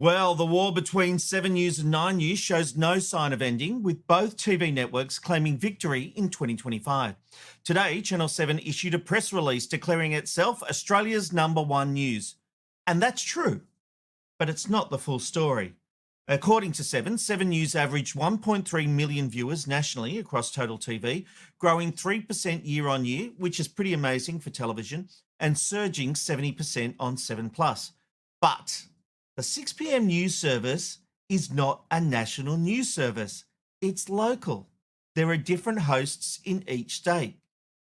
Well, the war between 7 News and 9 News shows no sign of ending, with both TV networks claiming victory in 2025. Today, Channel 7 issued a press release declaring itself Australia's #1 news. And that's true, but it's not the full story. According to 7 News averaged 1.3 million viewers nationally across total TV, growing 3% year on year, which is pretty amazing for television, and surging 70% on 7plus. But the 6 p.m. news service is not a national news service. It's local. There are different hosts in each state.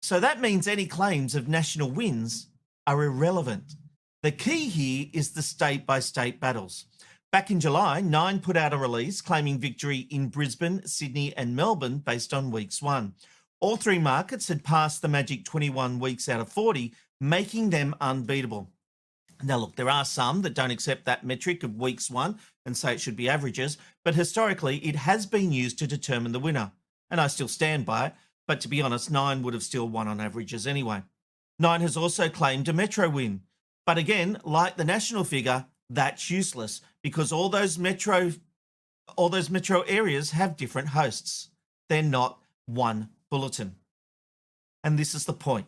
So that means any claims of national wins are irrelevant. The key here is the state-by-state battles. Back in July, Nine put out a release claiming victory in Brisbane, Sydney and Melbourne based on weeks 1. All 3 markets had passed the magic 21 weeks out of 40, making them unbeatable. Now, look, there are some that don't accept that metric of weeks 1 and say it should be averages, but historically it has been used to determine the winner. And I still stand by it, but to be honest, Nine would have still won on averages anyway. Nine has also claimed a metro win. But again, like the national figure, that's useless because all those metro areas have different hosts. They're not one bulletin. And this is the point.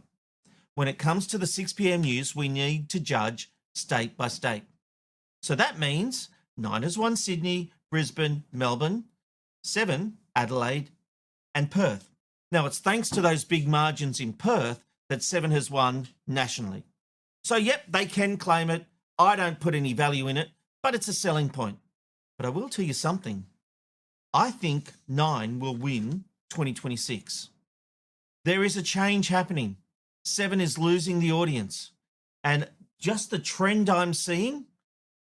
When it comes to the 6 p.m. news, we need to judge state by state. So that means 9 has won Sydney, Brisbane, Melbourne, 7 Adelaide and Perth. Now, it's thanks to those big margins in Perth that 7 has won nationally. So, yep, they can claim it. I don't put any value in it, but it's a selling point. But I will tell you something. I think 9 will win 2026. There is a change happening. 7 is losing the audience. And just the trend I'm seeing,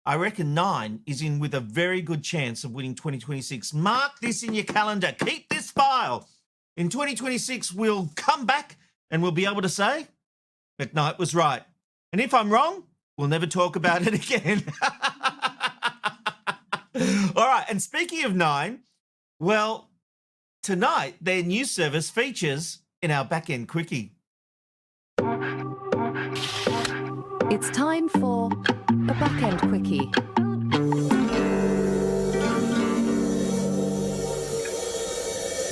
I reckon 9 is in with a very good chance of winning 2026. Mark this in your calendar. Keep this file. In 2026, we'll come back and we'll be able to say, McKnight was right. And if I'm wrong, we'll never talk about it again. All right. And speaking of 9, well, tonight their news service features in our Backend Quickie. It's time for a Backend Quickie.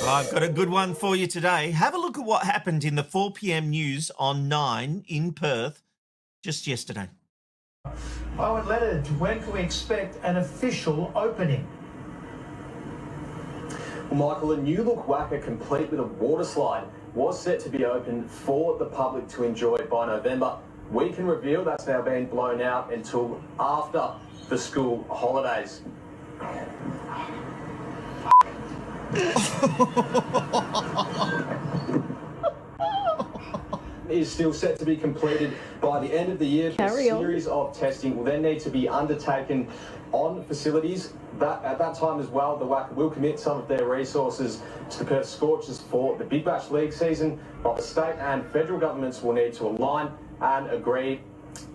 I've got a good one for you today. Have a look at what happened in the 4 p.m. news on 9 in Perth just yesterday. Owen Leonard, when can we expect an official opening? Well, Michael, a new look whacker complete with a water slide was set to be open for the public to enjoy by November. We can reveal that's now been blown out until after the school holidays. Is still set to be completed by the end of the year. A series of testing will then need to be undertaken on facilities. At that time as well, the WAC will commit some of their resources to the Perth Scorchers for the Big Bash League season, but the state and federal governments will need to align and agree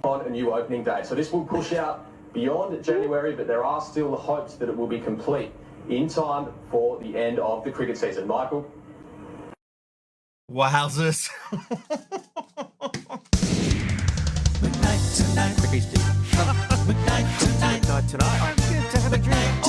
on a new opening date. So this will push out beyond January, but there are still the hopes that it will be complete in time for the end of the cricket season. Michael? Wowzers. McKnight Tonight. McKnight Tonight. McKnight Tonight. I'm good to have a drink.